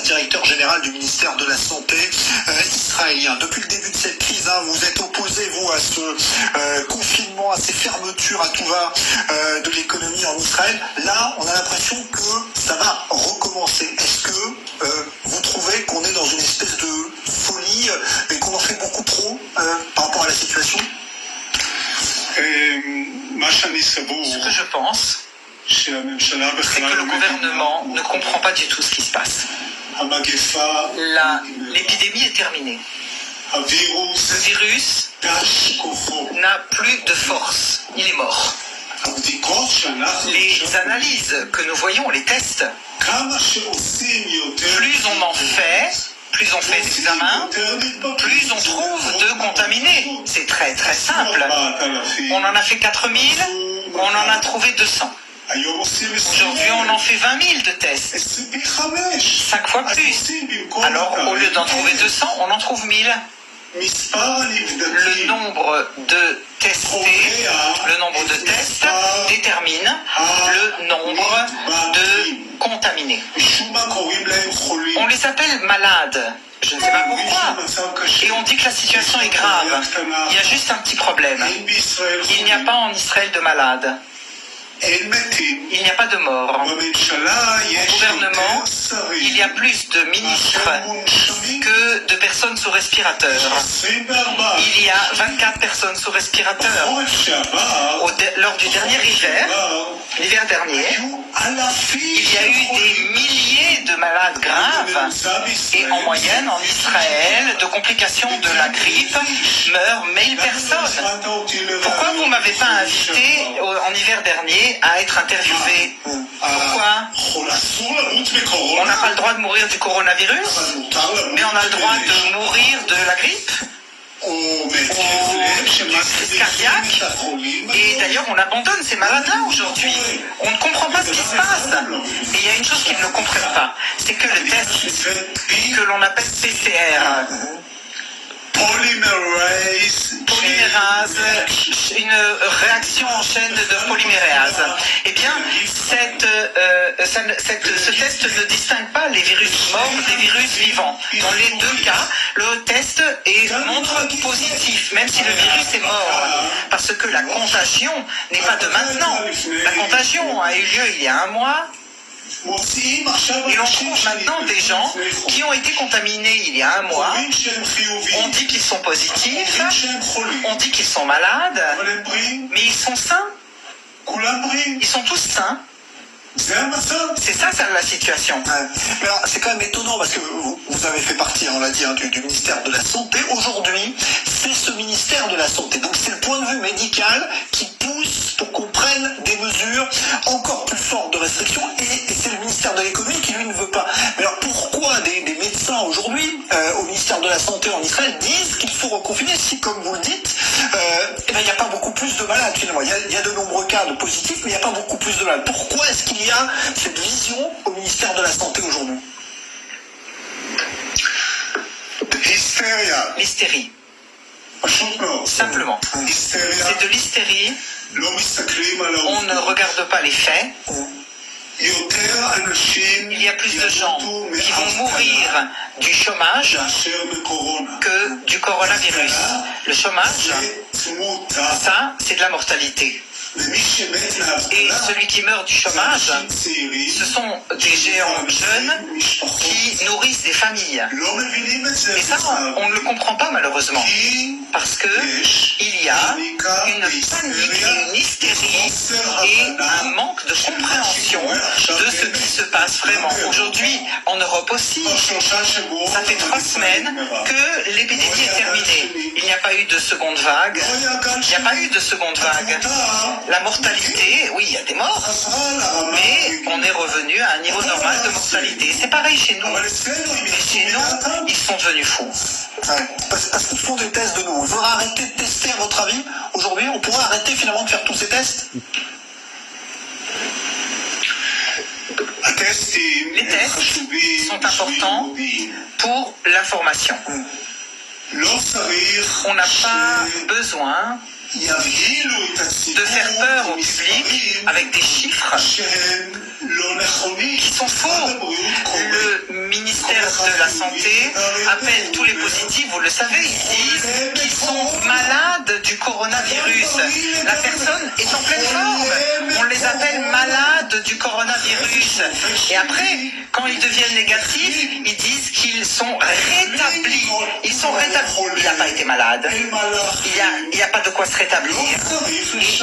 directeur général du ministère de la Santé israélien. Depuis le début de cette crise, vous êtes opposé, vous, à ce confinement, à ces fermetures à tout va de l'économie en Israël. Là, on a l'impression que ça va recommencer. Est-ce que vous trouvez qu'on est dans une espèce de folie et qu'on en fait beaucoup trop par rapport à la situation? Ce que je pense, c'est que le gouvernement ne comprend pas du tout ce qui se passe. L'épidémie est terminée. Le virus n'a plus de force. Il est mort. Les analyses que nous voyons, les tests, plus on en fait, plus on fait d'examens, plus on trouve de contaminés. C'est très très simple. On en a fait 4000, on en a trouvé 200. Aujourd'hui, on en fait 20 000 de tests. 5 fois plus. Alors, au lieu d'en trouver 200, on en trouve 1000. Le nombre de testés, le nombre de tests détermine le nombre de contaminés. On les appelle malades. Je ne sais pas pourquoi. Et on dit que la situation est grave. Il y a juste un petit problème. Il n'y a pas en Israël de malades. Il n'y a pas de mort. Au gouvernement, il y a plus de ministres que de personnes sous respirateur. Il y a 24 personnes sous respirateur. Lors du dernier hiver, l'hiver dernier, il y a eu des milliers de malades graves et en moyenne, en Israël, de complications de la grippe, meurent 1000 personnes. Pourquoi vous ne m'avez pas invité en hiver dernier à être interviewé? Pourquoi? On n'a pas le droit de mourir du coronavirus, mais on a le droit de mourir de la grippe ou d'une crise cardiaque. Et d'ailleurs, on abandonne ces malades-là aujourd'hui. On ne comprend pas ce qui se passe. Et il y a une chose qu'ils ne comprennent pas, c'est que le test que l'on appelle PCR, polymérase, une réaction en chaîne de polymérase. Eh bien, ce test ne distingue pas les virus morts des virus vivants. Dans les deux cas, le test montre positif, même si le virus est mort. Parce que la contagion n'est pas de maintenant. La contagion a eu lieu il y a un mois. Et on trouve maintenant des gens qui ont été contaminés il y a un mois. On dit qu'ils sont positifs, on dit qu'ils sont malades, mais ils sont sains. Ils sont tous sains. C'est ça la situation. Mais alors, c'est quand même étonnant parce que vous avez fait partie, on l'a dit, du ministère de la Santé. Aujourd'hui, c'est ce ministère de la Santé. Donc c'est le point de vue médical qui pousse pour qu'on prenne des mesures encore plus fortes de restriction et c'est le ministère de l'économie qui lui ne veut pas. Mais alors pourquoi des médecins aujourd'hui au ministère de la Santé en Israël disent qu'il faut reconfiner si, comme vous le dites, il n'y a pas beaucoup plus de malades finalement. Il y a de nombreux cas de positifs, mais il n'y a pas beaucoup plus de malades. Pourquoi est-ce qu'il y a cette vision au ministère de la Santé aujourd'hui? L'hystérie. Simplement. C'est de l'hystérie. On ne regarde pas les faits. Il y a plus de gens qui vont mourir du chômage que du coronavirus. Le chômage, ça, c'est de la mortalité. Et celui qui meurt du chômage, ce sont des géants jeunes qui nourrissent des familles. Et ça, on ne le comprend pas malheureusement. Parce que il y a une panique et une hystérie et un manque de compréhension de ce qui se passe vraiment. Aujourd'hui, en Europe aussi, ça fait 3 semaines que l'épidémie est terminée. Il n'y a pas eu de seconde vague. Il n'y a pas eu de seconde vague. La mortalité, oui, il y a des morts, mais on est revenu à un niveau normal de mortalité. C'est pareil chez nous. Mais chez nous, ils sont devenus fous. Parce qu'ils font des tests de nous. Il faudra arrêter de tester, à votre avis? Aujourd'hui, on pourrait arrêter finalement de faire tous ces tests? Les tests sont importants pour l'information. On n'a pas besoin de faire peur au public avec des chiffres qui sont faux. Le ministère de la santé appellent tous les positifs, vous le savez, ils disent qu'ils sont malades du coronavirus. La personne est en pleine forme. On les appelle malades du coronavirus. Et après, quand ils deviennent négatifs, ils disent qu'ils sont rétablis. Ils sont rétablis. Il n'a pas été malade. Il n'y a pas de quoi se rétablir. Et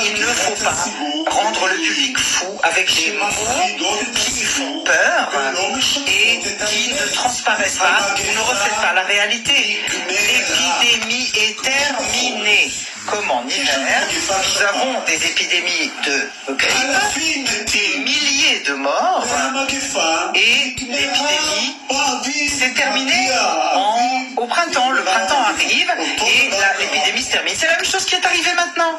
il ne faut pas rendre le public fou avec des mots qui font peur et qui ne transparaissent pas ou ne reflètent pas la réalité. L'épidémie est terminée. Comme en hiver, nous avons des épidémies de grippe, des milliers de morts, et l'épidémie s'est terminée au printemps. Le printemps arrive et l'épidémie se termine. C'est la même chose qui est arrivée maintenant.